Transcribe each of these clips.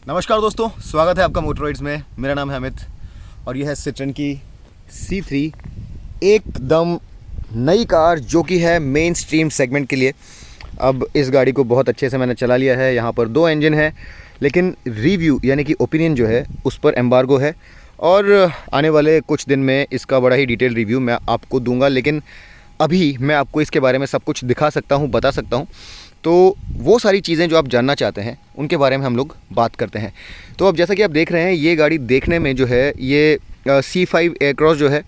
नमस्कार दोस्तों, स्वागत है आपका मोटरराइड्स में। मेरा नाम है अमित और यह है सिट्रन की C3, एकदम नई कार जो कि है मेन स्ट्रीम सेगमेंट के लिए। अब इस गाड़ी को बहुत अच्छे से मैंने चला लिया है। यहाँ पर 2 इंजन है, लेकिन रिव्यू यानी कि ओपिनियन जो है उस पर एम्बार्गो है और आने वाले कुछ दिन में इसका बड़ा ही डिटेल रिव्यू मैं आपको दूंगा। लेकिन अभी मैं आपको इसके बारे में सब कुछ दिखा सकता हूँ, बता सकता हूँ। तो वो सारी चीज़ें जो आप जानना चाहते हैं उनके बारे में हम लोग बात करते हैं। तो अब जैसा कि आप देख रहे हैं, ये गाड़ी देखने में जो है ये C5 एयरक्रॉस जो है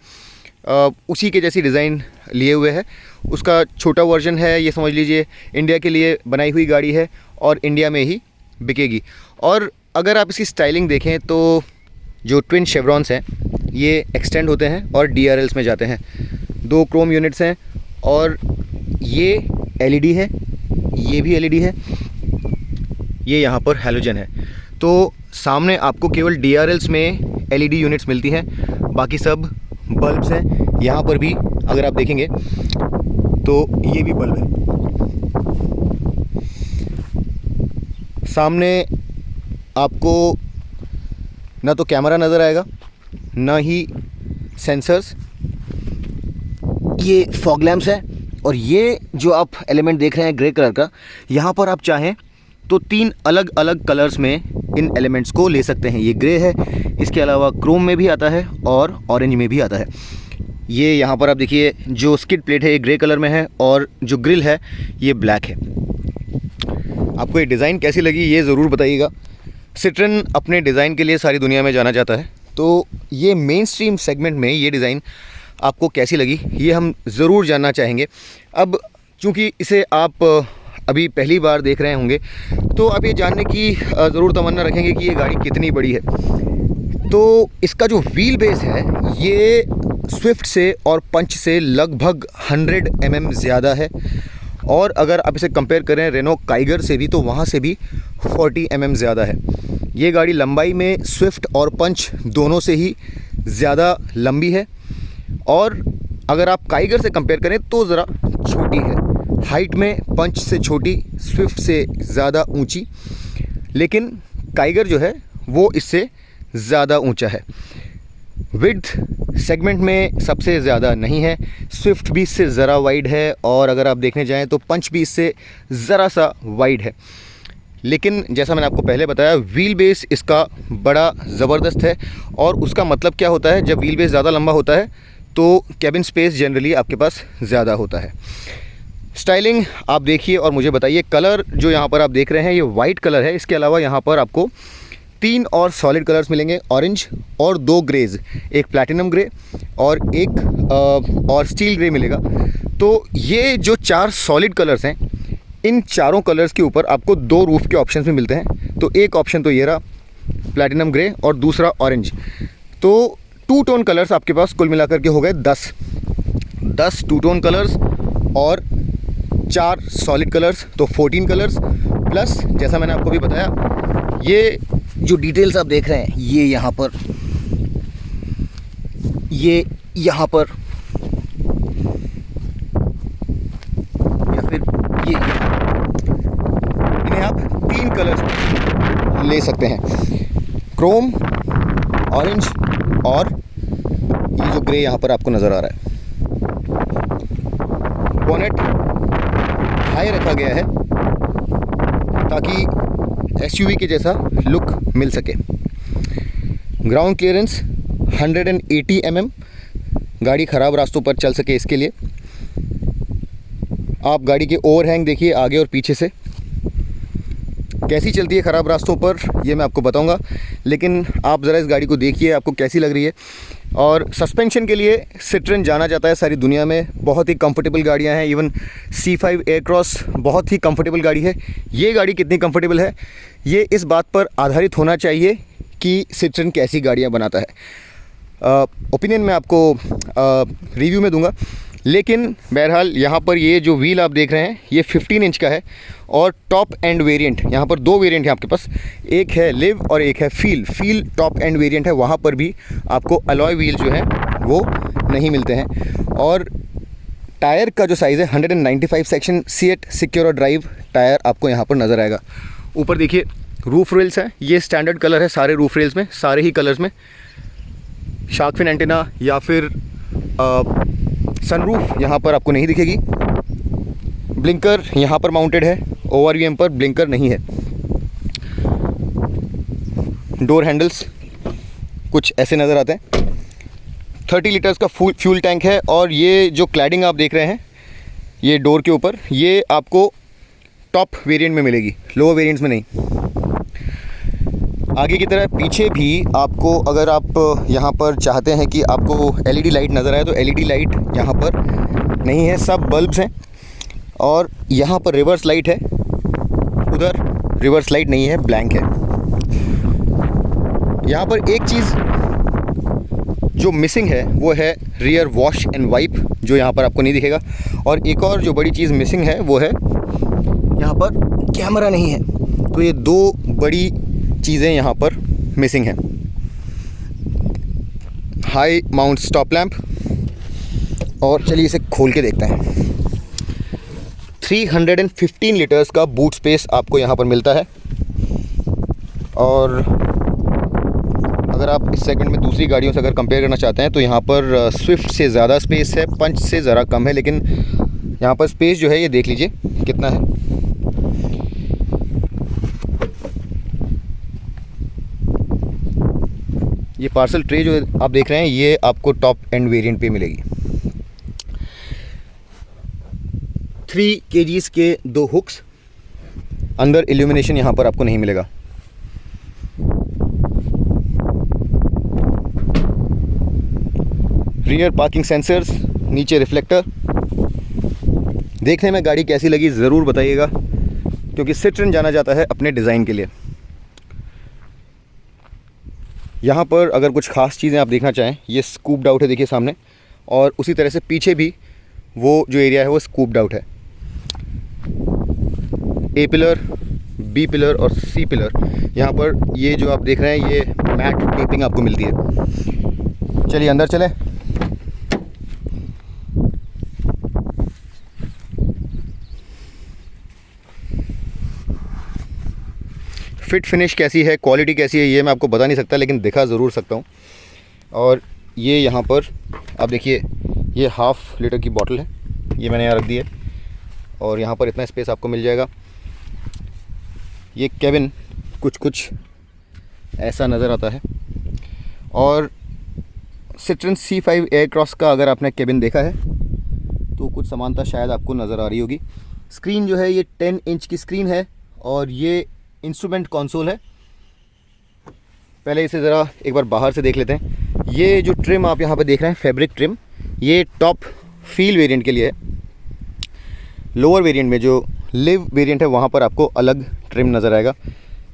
उसी के जैसी डिज़ाइन लिए हुए है। उसका छोटा वर्जन है, ये समझ लीजिए इंडिया के लिए बनाई हुई गाड़ी है और इंडिया में ही बिकेगी। और अगर आप इसकी स्टाइलिंग देखें तो जो ट्विन शेवरॉन्स हैं ये एक्सटेंड होते हैं और DRLs में जाते हैं। 2 क्रोम यूनिट्स हैं और ये LED है, ये भी LED है, ये यहाँ पर हैलोजन है। तो सामने आपको केवल DRLs में LED यूनिट्स मिलती हैं, बाकी सब बल्ब्स हैं। यहाँ पर भी अगर आप देखेंगे तो ये भी बल्ब है। सामने आपको ना तो कैमरा नज़र आएगा ना ही सेंसर्स। ये फॉग लैम्प्स है और ये जो आप एलिमेंट देख रहे हैं ग्रे कलर का, यहाँ पर आप चाहें तो 3 अलग अलग कलर्स में इन एलिमेंट्स को ले सकते हैं। ये ग्रे है, इसके अलावा क्रोम में भी आता है और ऑरेंज में भी आता है। ये यहाँ पर आप देखिए जो स्किड प्लेट है ये ग्रे कलर में है और जो ग्रिल है ये ब्लैक है। आपको ये डिज़ाइन कैसी लगी ये ज़रूर बताइएगा। सिट्रन अपने डिज़ाइन के लिए सारी दुनिया में जाना जाता है, तो ये मेन स्ट्रीम सेगमेंट में ये डिज़ाइन आपको कैसी लगी ये हम ज़रूर जानना चाहेंगे। अब चूँकि इसे आप अभी पहली बार देख रहे होंगे तो आप ये जानने की ज़रूर तमन्ना रखेंगे कि ये गाड़ी कितनी बड़ी है। तो इसका जो व्हील बेस है ये स्विफ्ट से और पंच से लगभग 100 mm ज़्यादा है। और अगर आप इसे कंपेयर करें रेनो काइगर से भी तो वहाँ से भी 40 mm ज़्यादा है। ये गाड़ी लंबाई में स्विफ्ट और पंच दोनों से ही ज़्यादा लंबी है और अगर आप काइगर से कंपेयर करें तो ज़रा छोटी है। हाइट में पंच से छोटी, स्विफ्ट से ज़्यादा ऊंची, लेकिन काइगर जो है वो इससे ज़्यादा ऊंचा है। विड्थ सेगमेंट में सबसे ज़्यादा नहीं है, स्विफ्ट भी इससे ज़रा वाइड है और अगर आप देखने जाएं तो पंच भी इससे ज़रा सा वाइड है। लेकिन जैसा मैंने आपको पहले बताया, व्हील बेस इसका बड़ा ज़बरदस्त है। और उसका मतलब क्या होता है, जब व्हील बेस ज़्यादा लंबा होता है तो कैबिन स्पेस जनरली आपके पास ज़्यादा होता है। स्टाइलिंग आप देखिए और मुझे बताइए। कलर जो यहाँ पर आप देख रहे हैं ये वाइट कलर है, इसके अलावा यहाँ पर आपको 3 और सॉलिड कलर्स मिलेंगे, ऑरेंज और 2 ग्रेज, एक प्लैटिनम ग्रे और एक और स्टील ग्रे मिलेगा। तो ये जो 4 सॉलिड कलर्स हैं, इन चारों कलर्स के ऊपर आपको 2 रूफ के ऑप्शंस भी मिलते हैं। तो एक ऑप्शन तो ये रहा प्लैटिनम ग्रे और दूसरा ऑरेंज। तो 2 टोन कलर्स आपके पास कुल मिलाकर के हो गए 10 2 टोन कलर्स और 4 सॉलिड कलर्स, तो 14 कलर्स। प्लस जैसा मैंने आपको भी बताया, ये जो डिटेल्स आप देख रहे हैं ये यहाँ पर, ये यहाँ पर या फिर ये इन्हें आप 3 कलर्स ले सकते हैं, क्रोम, ऑरेंज और ये जो ग्रे यहाँ पर आपको नज़र आ रहा है। बोनेट हाई रखा गया है ताकि SUV के जैसा लुक मिल सके। ग्राउंड क्लियरेंस 180 mm, गाड़ी ख़राब रास्तों पर चल सके इसके लिए। आप गाड़ी के ओवरहैंग देखिए आगे और पीछे से कैसी चलती है ख़राब रास्तों पर, ये मैं आपको बताऊंगा। लेकिन आप ज़रा इस गाड़ी को देखिए आपको कैसी लग रही है। और सस्पेंशन के लिए सिट्रन जाना जाता है सारी दुनिया में, बहुत ही कंफर्टेबल गाड़ियां हैं। इवन C5 एयरक्रॉस बहुत ही कंफर्टेबल गाड़ी है। ये गाड़ी कितनी कंफर्टेबल है ये इस बात पर आधारित होना चाहिए कि सिट्रन कैसी गाड़ियां बनाता है। ओपिनियन मैं आपको रिव्यू में दूंगा। लेकिन बहरहाल यहाँ पर ये जो व्हील आप देख रहे हैं ये 15 इंच का है और टॉप एंड वेरिएंट, यहाँ पर 2 वेरिएंट हैं आपके पास, एक है लिव और एक है फील टॉप एंड वेरिएंट है। वहाँ पर भी आपको अलॉय व्हील जो है वो नहीं मिलते हैं। और टायर का जो साइज़ है 195 सेक्शन C8 सिक्योर और ड्राइव टायर आपको यहाँ पर नज़र आएगा। ऊपर देखिए रूफ रेल्स हैं, ये स्टैंडर्ड कलर है सारे रूफ रेल्स में, सारे ही कलर्स में। शार्क फिन एंटेना या फिर सनरूफ यहाँ पर आपको नहीं दिखेगी। ब्लिंकर यहाँ पर माउंटेड है, ORVM पर ब्लिंकर नहीं है। डोर हैंडल्स कुछ ऐसे नज़र आते हैं। 30 लीटर्स का फ्यूल टैंक है। और ये जो क्लैडिंग आप देख रहे हैं ये डोर के ऊपर, ये आपको टॉप वेरिएंट में मिलेगी, लोअर वेरिएंट्स में नहीं। आगे की तरह पीछे भी आपको, अगर आप यहाँ पर चाहते हैं कि आपको LED लाइट नज़र आए तो LED लाइट यहाँ पर नहीं है, सब बल्ब्स हैं। और यहाँ पर रिवर्स लाइट है, उधर रिवर्स लाइट नहीं है, ब्लैंक है। यहाँ पर एक चीज़ जो मिसिंग है वो है रियर वॉश एंड वाइप, जो यहाँ पर आपको नहीं दिखेगा। और एक और जो बड़ी चीज़ मिसिंग है वो है यहाँ पर कैमरा नहीं है। तो ये दो बड़ी चीज़ें यहाँ पर मिसिंग हैं। हाई माउंट स्टॉप लैंप, और चलिए इसे खोल के देखते हैं। 315 लीटर्स का बूट स्पेस आपको यहाँ पर मिलता है। और अगर आप इस सेगमेंट में दूसरी गाड़ियों से अगर कंपेयर करना चाहते हैं तो यहाँ पर स्विफ्ट से ज़्यादा स्पेस है, पंच से ज़रा कम है, लेकिन यहाँ पर स्पेस जो है ये देख लीजिए कितना है। ये पार्सल ट्रे जो आप देख रहे हैं ये आपको टॉप एंड वेरिएंट पे मिलेगी। 3 kgs के 2 हुक्स, अंदर इल्यूमिनेशन यहाँ पर आपको नहीं मिलेगा। रियर पार्किंग सेंसर्स, नीचे रिफ्लेक्टर। देखने में गाड़ी कैसी लगी ज़रूर बताइएगा, क्योंकि सिट्रन जाना जाता है अपने डिज़ाइन के लिए। यहाँ पर अगर कुछ ख़ास चीज़ें आप देखना चाहें, ये स्कूप्ड आउट है, देखिए सामने। और उसी तरह से पीछे भी वो जो एरिया है वो स्कूप्ड आउट है। A पिलर, B पिलर और C पिलर, यहाँ पर ये जो आप देख रहे हैं ये मैट टेपिंग आपको मिलती है। चलिए अंदर चलें। फिट फिनिश कैसी है, क्वालिटी कैसी है, ये मैं आपको बता नहीं सकता, लेकिन दिखा ज़रूर सकता हूँ। और ये यहाँ पर आप देखिए, ये हाफ़ लीटर की बॉटल है, ये मैंने यहाँ रख दी है। और यहाँ पर इतना स्पेस आपको मिल जाएगा। ये केबिन कुछ ऐसा नज़र आता है। और सिट्रन C5 एयरक्रॉस का अगर आपने केबिन देखा है तो कुछ समानता शायद आपको नज़र आ रही होगी। स्क्रीन जो है ये 10 इंच की स्क्रीन है। और ये इंस्ट्रूमेंट कंसोल है। पहले इसे ज़रा एक बार बाहर से देख लेते हैं। ये जो ट्रिम आप यहाँ पर देख रहे हैं, फैब्रिक ट्रिम, ये टॉप फील वेरिएंट के लिए है। लोअर वेरिएंट में जो लिव वेरिएंट है वहाँ पर आपको अलग ट्रिम नज़र आएगा।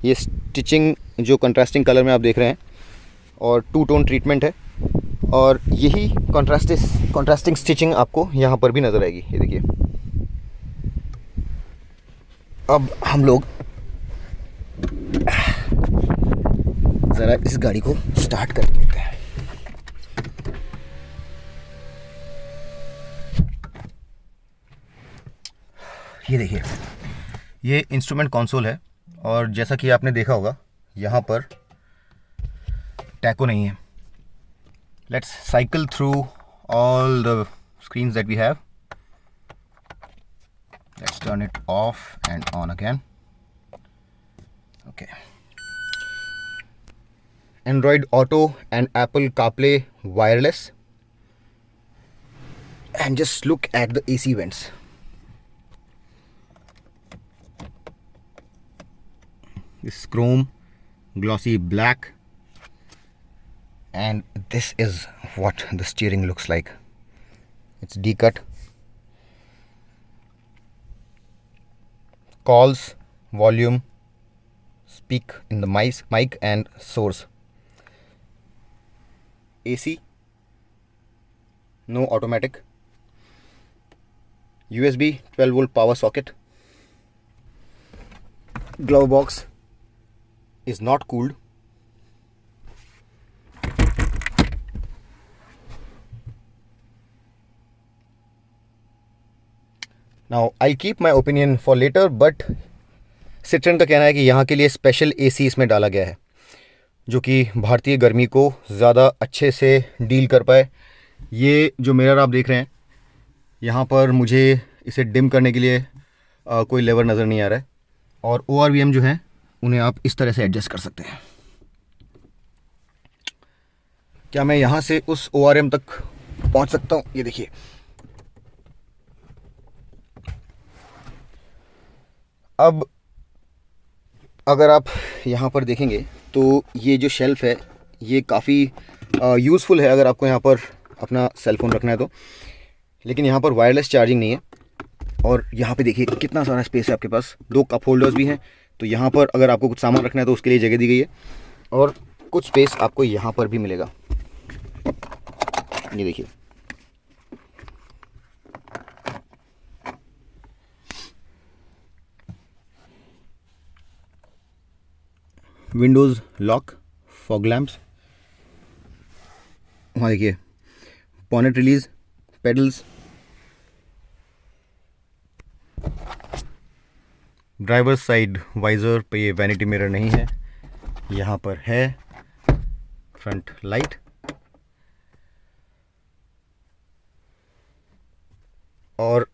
ये स्टिचिंग जो कंट्रास्टिंग कलर में आप देख रहे हैं, और 2 टोन ट्रीटमेंट है। और यही कंट्रास्टिंग स्टिचिंग आपको यहाँ पर भी नज़र आएगी, ये देखिए। अब हम लोग ज़रा इस गाड़ी को स्टार्ट कर लेते हैं। ये देखिए, ये इंस्ट्रूमेंट कंसोल है। और जैसा कि आपने देखा होगा यहाँ पर टैको नहीं है। Let's cycle through all the screens that we have. Let's turn it off and on again. Okay, Android Auto and Apple CarPlay wireless. And just look at the AC vents. This is chrome, glossy black, and this is what the steering looks like. It's D-cut. Calls, volume, speak in the mic and source. AC, no automatic. USB 12 volt power socket. Glove box is not cooled. Now I'll keep my opinion for later, but सिट्रन का कहना है कि यहाँ के लिए special AC इसमें डाला गया है जो कि भारतीय गर्मी को ज़्यादा अच्छे से डील कर पाए। ये जो मिरर आप देख रहे हैं यहाँ पर मुझे इसे डिम करने के लिए कोई लेवर नज़र नहीं आ रहा है, और ORVM जो है उन्हें आप इस तरह से एडजस्ट कर सकते हैं। क्या मैं यहाँ से उस ORM तक पहुँच सकता हूँ? ये देखिए, अब अगर आप यहाँ पर देखेंगे तो ये जो शेल्फ़ है ये काफ़ी यूज़फुल है अगर आपको यहाँ पर अपना सेल फ़ोन रखना है तो, लेकिन यहाँ पर वायरलेस चार्जिंग नहीं है। और यहाँ पे देखिए कितना सारा स्पेस है आपके पास, 2 कप होल्डर्स भी हैं, तो यहाँ पर अगर आपको कुछ सामान रखना है तो उसके लिए जगह दी गई है, और कुछ स्पेस आपको यहाँ पर भी मिलेगा। ये देखिए, विंडोज़ लॉक, फॉग लैम्प्स, वहाँ देखिए bonnet release, pedals, driver side visor पे ये वैनिटी मिरर नहीं है, यहाँ पर है फ्रंट लाइट, और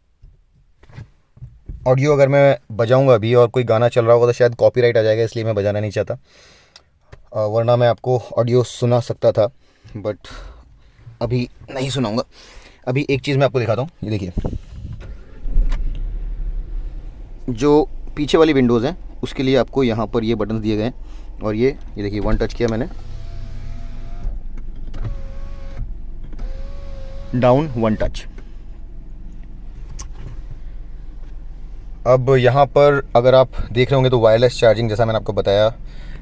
ऑडियो अगर मैं बजाऊंगा अभी और कोई गाना चल रहा होगा तो शायद कॉपीराइट आ जाएगा, इसलिए मैं बजाना नहीं चाहता, वरना मैं आपको ऑडियो सुना सकता था, बट अभी नहीं सुनाऊंगा। अभी एक चीज़ मैं आपको दिखाता हूँ, ये देखिए जो पीछे वाली विंडोज़ हैं उसके लिए आपको यहाँ पर ये बटन दिए गए हैं, और ये देखिए 1 टच किया मैंने, डाउन 1 टच। अब यहाँ पर अगर आप देख रहे होंगे तो वायरलेस चार्जिंग जैसा मैंने आपको बताया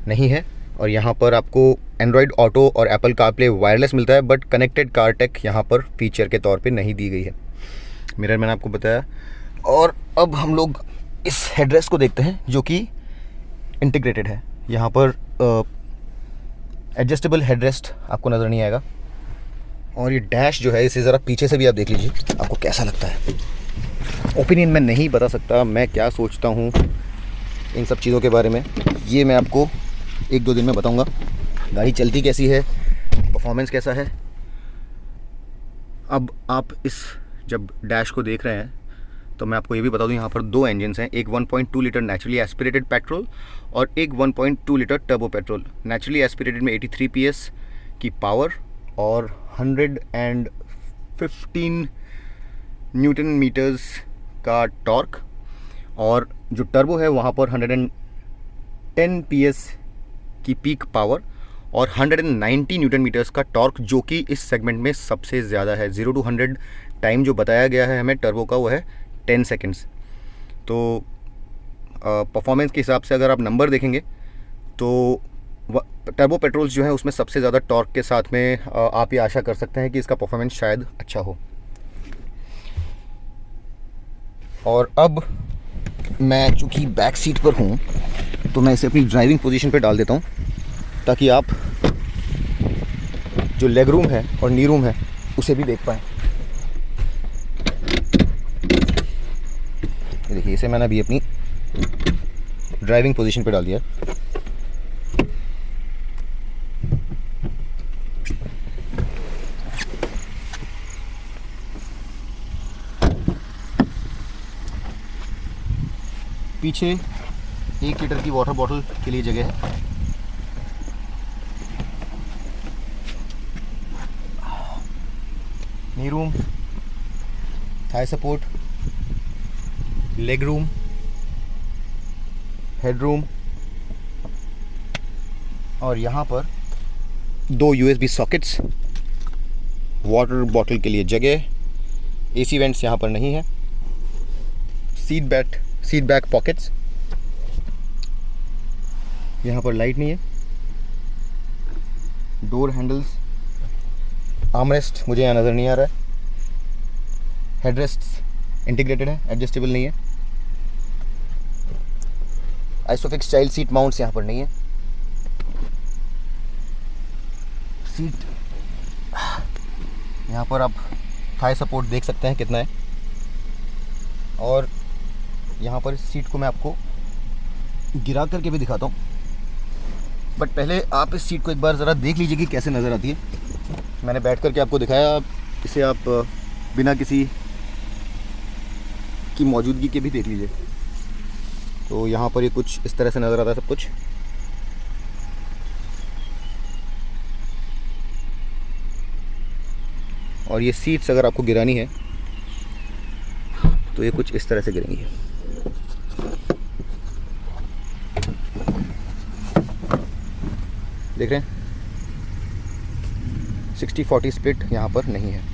नहीं है, और यहाँ पर आपको एंड्रॉयड ऑटो और एप्पल कारप्ले वायरलेस मिलता है, बट कनेक्टेड कार टेक यहाँ पर फीचर के तौर पे नहीं दी गई है। मिरर मैंने आपको बताया, और अब हम लोग इस हेडरेस्ट को देखते हैं जो कि इंटीग्रेटेड है। यहाँ पर एडजस्टेबल हेडरेस्ट आपको नज़र नहीं आएगा, और ये डैश जो है इसे ज़रा पीछे से भी आप देख लीजिए, आपको कैसा लगता है। ओपिनियन मैं नहीं बता सकता, मैं क्या सोचता हूँ इन सब चीज़ों के बारे में, ये मैं आपको 1-2 दिन में बताऊँगा। गाड़ी चलती कैसी है, परफॉर्मेंस कैसा है। अब आप इस जब डैश को देख रहे हैं तो मैं आपको ये भी बता दूं, यहाँ पर 2 इंजन्स हैं, एक 1.2 लीटर नेचुरली एस्पिरेटेड पेट्रोल और एक 1.2 litre turbo petrol. Naturally aspirated में 83 PS की पावर और 115 न्यूटन मीटर्स का टॉर्क, और जो टर्बो है वहाँ पर 110 PS की पीक पावर और 190 न्यूटन मीटर्स का टॉर्क, जो कि इस सेगमेंट में सबसे ज़्यादा है। 0 to 100 टाइम जो बताया गया है हमें टर्बो का वो है 10 सेकेंड्स। तो परफॉर्मेंस के हिसाब से अगर आप नंबर देखेंगे तो टर्बो पेट्रोल्स जो है उसमें सबसे ज़्यादा टॉर्क के साथ में आप ये आशा कर सकते हैं कि इसका परफॉर्मेंस शायद अच्छा हो। और अब मैं चूँकि बैक सीट पर हूँ तो मैं इसे अपनी ड्राइविंग पोजीशन पे डाल देता हूँ, ताकि आप जो लेग रूम है और नी रूम है उसे भी देख पाएँ। देखिए, इसे मैंने अभी अपनी ड्राइविंग पोजीशन पे डाल दिया। पीछे 1 लीटर की वाटर बॉटल के लिए जगह है। नी room, Thai support, leg room, head room, और यहाँ पर 2 USB सॉकेट्स, वाटर बॉटल के लिए जगह, AC वेंट्स यहाँ पर नहीं है, सीट बैक पॉकेट्स, यहाँ पर लाइट नहीं है, डोर हैंडल्स, आर्मरेस्ट मुझे यहाँ नज़र नहीं आ रहा है, हेडरेस्ट इंटीग्रेटेड है, एडजस्टेबल नहीं है, आइसोफिक्स चाइल्ड सीट माउंट्स यहाँ पर नहीं है, सीट यहाँ पर आप थाई सपोर्ट देख सकते हैं कितना है, और यहाँ पर सीट को मैं आपको गिरा करके भी दिखाता हूँ, बट पहले आप इस सीट को एक बार ज़रा देख लीजिए कि कैसे नज़र आती है। मैंने बैठ करके आपको दिखाया, इसे आप बिना किसी की मौजूदगी के भी देख लीजिए। तो यहाँ पर ये कुछ इस तरह से नज़र आता है सब कुछ। और ये सीट्स अगर आपको गिरानी है तो ये कुछ इस तरह से गिरेंगी। देख रहे हैं 60-40 स्प्लिट यहाँ पर नहीं है।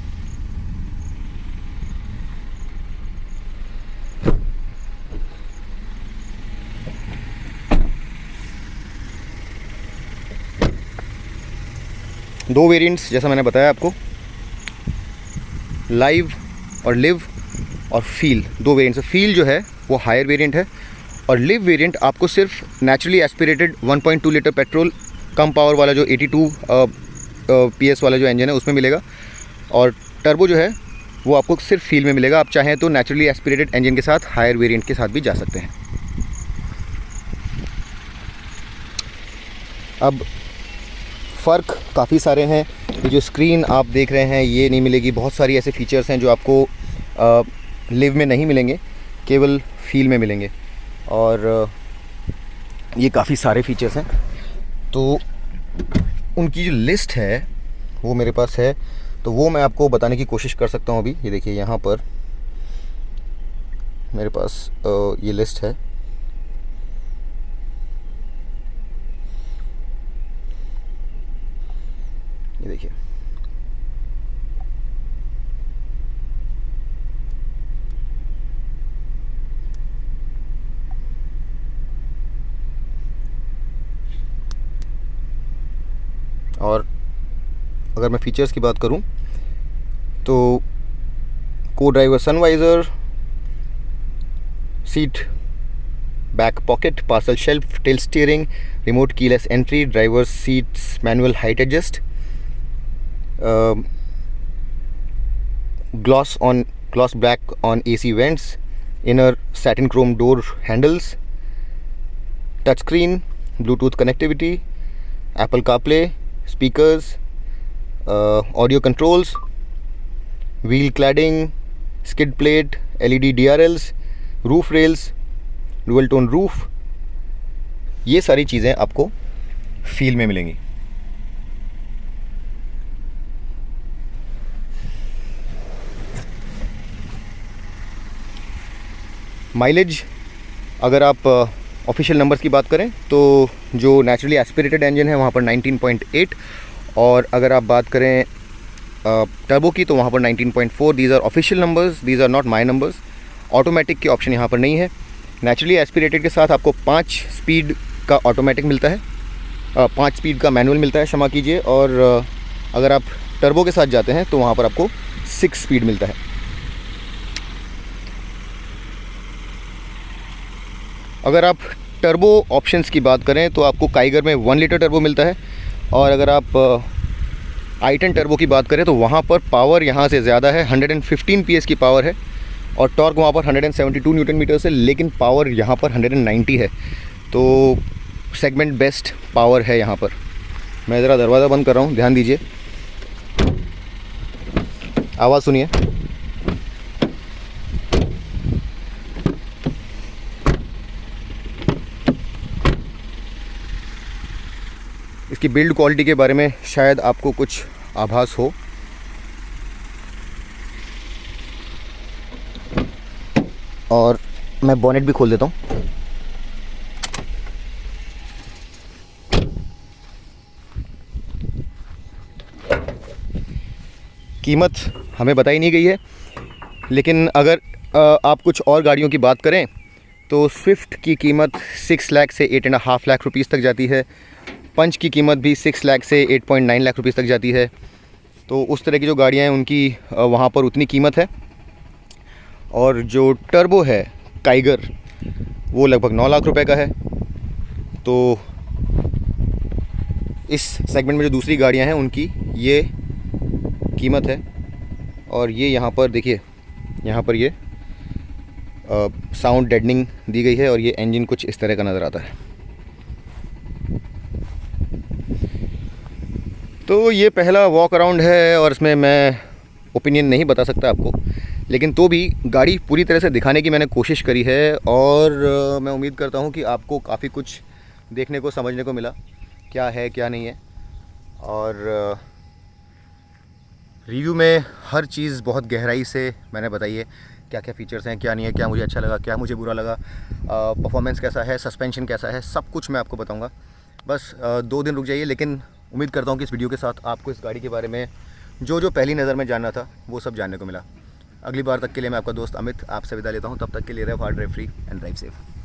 दो वेरिएंट्स जैसा मैंने बताया आपको, लाइव और लिव और फील, दो वेरिएंट्स। फील जो है वो हायर वेरिएंट है और लिव वेरिएंट आपको सिर्फ नेचुरली एस्पिरेटेड 1.2 लीटर पेट्रोल कम पावर वाला जो 82 PS वाला जो इंजन है उसमें मिलेगा, और टर्बो जो है वो आपको सिर्फ फील में मिलेगा। आप चाहें तो नेचुरली एस्पिरेटेड इंजन के साथ हायर वेरिएंट के साथ भी जा सकते हैं। अब फ़र्क काफ़ी सारे हैं। ये जो स्क्रीन आप देख रहे हैं ये नहीं मिलेगी, बहुत सारी ऐसे फीचर्स हैं जो आपको लिव में नहीं मिलेंगे, केवल फील में मिलेंगे, और ये काफ़ी सारे फीचर्स हैं। तो उनकी जो लिस्ट है वो मेरे पास है, तो वो मैं आपको बताने की कोशिश कर सकता हूँ अभी। ये देखिए यहाँ पर मेरे पास ये लिस्ट है। ये देखिए और अगर मैं फीचर्स की बात करूं तो को driver sun visor, seat back pocket, parcel shelf, tail steering, remote keyless entry, driver seats manual height adjust, gloss black on AC vents, inner satin chrome door handles, touchscreen, Bluetooth connectivity, Apple CarPlay, speakers, audio controls, wheel cladding, skid plate, LED DRLs, roof rails, dual tone roof, ये सारी चीज़ें आपको feel में मिलेंगी। Mileage अगर आप official numbers की बात करें तो जो नेचुरली एस्पिरेटेड इंजन है वहाँ पर 19.8, और अगर आप बात करें टर्बो की तो वहाँ पर 19.4। These are official numbers, these are not my numbers. Automatic के ऑप्शन यहाँ पर नहीं है। नेचुरली एस्पिरेटेड के साथ आपको 5 स्पीड का ऑटोमेटिक मिलता है, 5 स्पीड का मैनुअल मिलता है, क्षमा कीजिए, और अगर आप टर्बो के साथ जाते हैं तो वहाँ पर आपको 6 स्पीड मिलता है। अगर आप टर्बो ऑप्शंस की बात करें तो आपको काइगर में 1 लीटर टर्बो मिलता है, और अगर आप i10 टर्बो की बात करें तो वहाँ पर पावर यहाँ से ज़्यादा है, 115 PS की पावर है, और टॉर्क वहाँ पर 172 न्यूटन मीटर है, लेकिन पावर यहाँ पर 190 है। तो सेगमेंट बेस्ट पावर है यहाँ पर। मैं ज़रा दरवाज़ा बंद कर रहा हूँ, ध्यान दीजिए, आवाज़ सुनिए। इसकी बिल्ड क्वालिटी के बारे में शायद आपको कुछ आभास हो। और मैं बॉनेट भी खोल देता हूँ। कीमत हमें बताई नहीं गई है, लेकिन अगर आप कुछ और गाड़ियों की बात करें तो स्विफ्ट की कीमत 6 लाख से 8.5 लाख रुपीस तक जाती है। पंच की कीमत भी 6 लाख से 8.9 लाख रुपीस तक जाती है। तो उस तरह की जो गाड़ियाँ हैं उनकी वहाँ पर उतनी कीमत है। और जो टर्बो है काइगर वो लगभग 9 लाख रुपए का है। तो इस सेगमेंट में जो दूसरी गाड़ियाँ हैं उनकी ये कीमत है। और ये यहाँ पर देखिए, यहाँ पर ये साउंड डेडनिंग दी गई है और ये इंजन कुछ इस तरह का नज़र आता है। तो ये पहला वॉक अराउंड है और इसमें मैं ओपिनियन नहीं बता सकता आपको, लेकिन तो भी गाड़ी पूरी तरह से दिखाने की मैंने कोशिश करी है और मैं उम्मीद करता हूँ कि आपको काफ़ी कुछ देखने को समझने को मिला, क्या है क्या नहीं है। और रिव्यू में हर चीज़ बहुत गहराई से मैंने बताई है, क्या क्या फ़ीचर्स हैं, क्या नहीं है, क्या मुझे अच्छा लगा, क्या मुझे बुरा लगा, परफॉर्मेंस कैसा है, सस्पेंशन कैसा है, सब कुछ मैं आपको बताऊँगा। बस 2 दिन रुक जाइए, लेकिन उम्मीद करता हूँ कि इस वीडियो के साथ आपको इस गाड़ी के बारे में जो पहली नज़र में जानना था वो सब जानने को मिला। अगली बार तक के लिए मैं आपका दोस्त अमित आपसे विदा लेता हूँ। तब तक के लिए drive hard, drive free and drive safe.